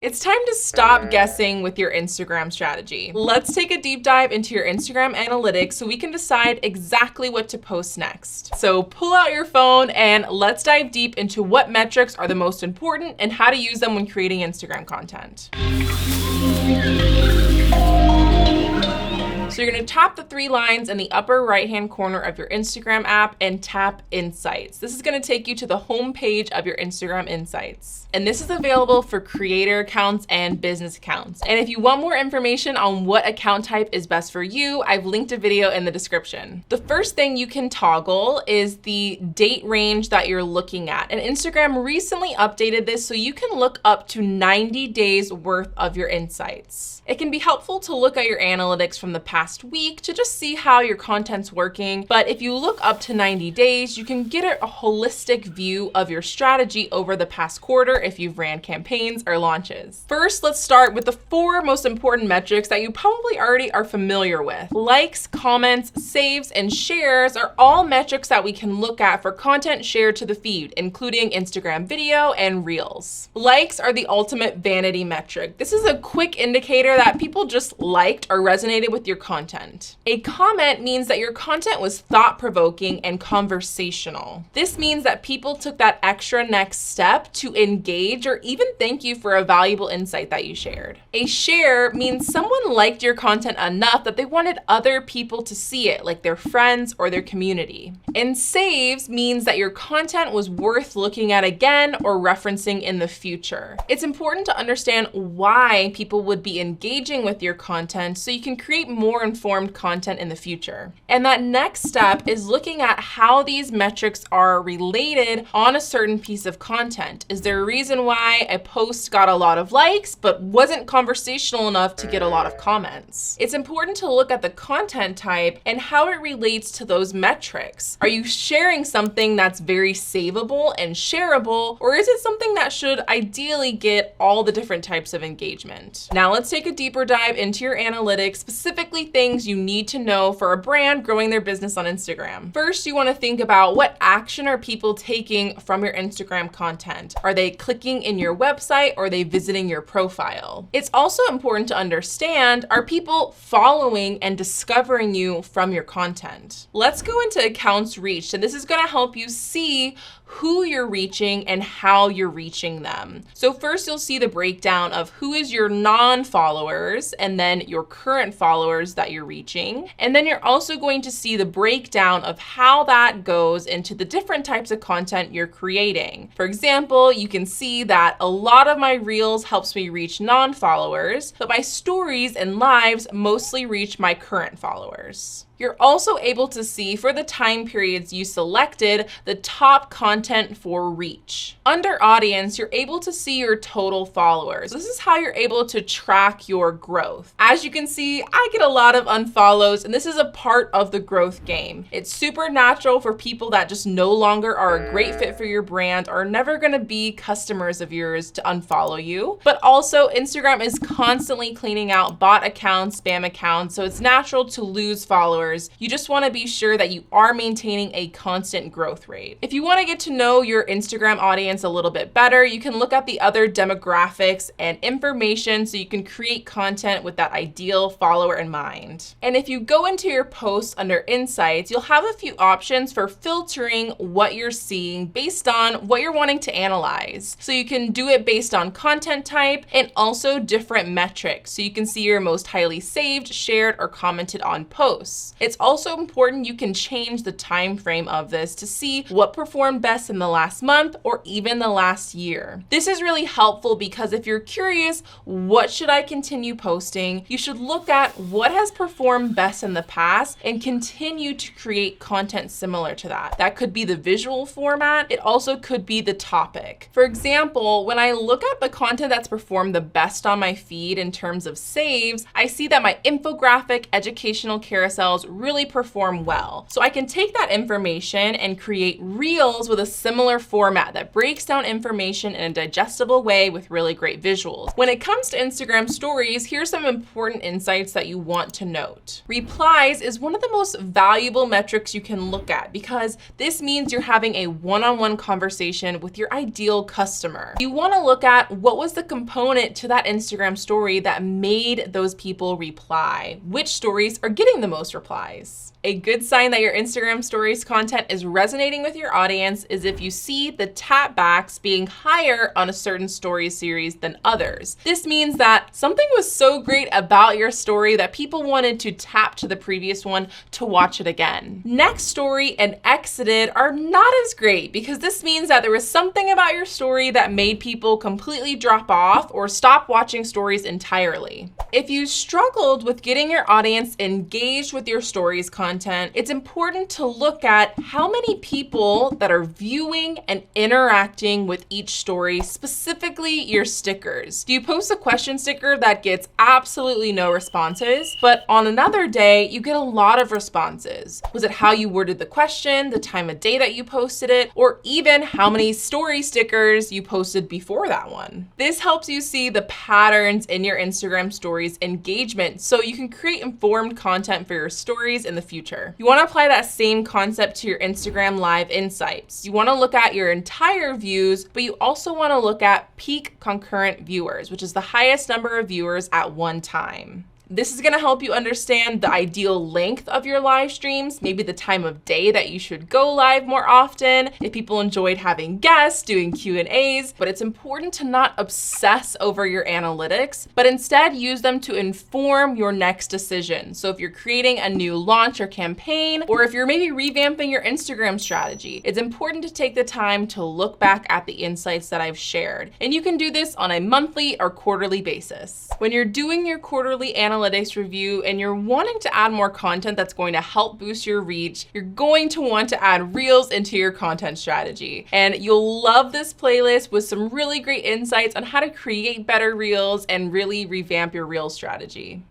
It's time to stop guessing with your Instagram strategy. Let's take a deep dive into your Instagram analytics so we can decide exactly what to post next. So pull out your phone and let's dive deep into what metrics are the most important and how to use them when creating Instagram content. So you're gonna tap the three lines in the upper right-hand corner of your Instagram app and tap Insights. This is gonna take you to the home page of your Instagram Insights. And this is available for creator accounts and business accounts. And if you want more information on what account type is best for you, I've linked a video in the description. The first thing you can toggle is the date range that you're looking at. And Instagram recently updated this so you can look up to 90 days worth of your insights. It can be helpful to look at your analytics from the past week to just see how your content's working. But if you look up to 90 days, you can get a holistic view of your strategy over the past quarter if you've ran campaigns or launches. First, let's start with the 4 most important metrics that you probably already are familiar with. Likes, comments, saves, and shares are all metrics that we can look at for content shared to the feed, including Instagram video and Reels. Likes are the ultimate vanity metric. This is a quick indicator that people just liked or resonated with your content. A comment means that your content was thought-provoking and conversational. This means that people took that extra next step to engage or even thank you for a valuable insight that you shared. A share means someone liked your content enough that they wanted other people to see it, like their friends or their community. And saves means that your content was worth looking at again or referencing in the future. It's important to understand why people would be engaging with your content so you can create more informed content in the future. And that next step is looking at how these metrics are related on a certain piece of content. Is there a reason why a post got a lot of likes but wasn't conversational enough to get a lot of comments? It's important to look at the content type and how it relates to those metrics. Are you sharing something that's very savable and shareable, or is it something that should ideally get all the different types of engagement? Now let's take a deeper dive into your analytics, specifically things you need to know for a brand growing their business on Instagram. First, you want to think about what action are people taking from your Instagram content. Are they clicking in your website or are they visiting your profile? It's also important to understand, are people following and discovering you from your content? Let's go into accounts reached, and this is going to help you see who you're reaching and how you're reaching them. So first you'll see the breakdown of who is your non-followers and then your current followers that you're reaching. And then you're also going to see the breakdown of how that goes into the different types of content you're creating. For example, you can see that a lot of my Reels helps me reach non-followers, but my stories and lives mostly reach my current followers. You're also able to see for the time periods you selected the top content for reach. Under audience, you're able to see your total followers. This is how you're able to track your growth. As you can see, I get a lot of unfollows, and this is a part of the growth game. It's super natural for people that just no longer are a great fit for your brand or never gonna be customers of yours to unfollow you. But also Instagram is constantly cleaning out bot accounts, spam accounts, so it's natural to lose followers. You just want to be sure that you are maintaining a constant growth rate. If you want to get to know your Instagram audience a little bit better, you can look at the other demographics and information so you can create content with that ideal follower in mind. And if you go into your posts under Insights, you'll have a few options for filtering what you're seeing based on what you're wanting to analyze. So you can do it based on content type and also different metrics. So you can see your most highly saved, shared, or commented on posts. It's also important you can change the time frame of this to see what performed best in the last month or even the last year. This is really helpful because if you're curious, what should I continue posting? You should look at what has performed best in the past and continue to create content similar to that. That could be the visual format. It also could be the topic. For example, when I look at the content that's performed the best on my feed in terms of saves, I see that my infographic educational carousels really perform well. So I can take that information and create reels with a similar format that breaks down information in a digestible way with really great visuals. When it comes to Instagram stories, here's some important insights that you want to note. Replies is one of the most valuable metrics you can look at because this means you're having a one-on-one conversation with your ideal customer. You want to look at what was the component to that Instagram story that made those people reply. Which stories are getting the most replies? A good sign that your Instagram stories content is resonating with your audience is if you see the tap backs being higher on a certain story series than others. This means that something was so great about your story that people wanted to tap to the previous one to watch it again. Next story and exited are not as great because this means that there was something about your story that made people completely drop off or stop watching stories entirely. If you struggled with getting your audience engaged with your stories content, it's important to look at how many people that are viewing and interacting with each story, specifically your stickers. Do you post a question sticker that gets absolutely no responses, but on another day, you get a lot of responses? Was it how you worded the question, the time of day that you posted it, or even how many story stickers you posted before that one? This helps you see the patterns in your Instagram stories engagement so you can create informed content for your stories in the future. You want to apply that same concept to your Instagram Live insights. You want to look at your entire views, but you also want to look at peak concurrent viewers, which is the highest number of viewers at one time. This is going to help you understand the ideal length of your live streams, maybe the time of day that you should go live more often, if people enjoyed having guests, doing Q&As, but it's important to not obsess over your analytics, but instead use them to inform your next decision. So if you're creating a new launch or campaign, or if you're maybe revamping your Instagram strategy, it's important to take the time to look back at the insights that I've shared. And you can do this on a monthly or quarterly basis. When you're doing your quarterly analytics review and you're wanting to add more content that's going to help boost your reach, you're going to want to add Reels into your content strategy. And you'll love this playlist with some really great insights on how to create better Reels and really revamp your Reel strategy.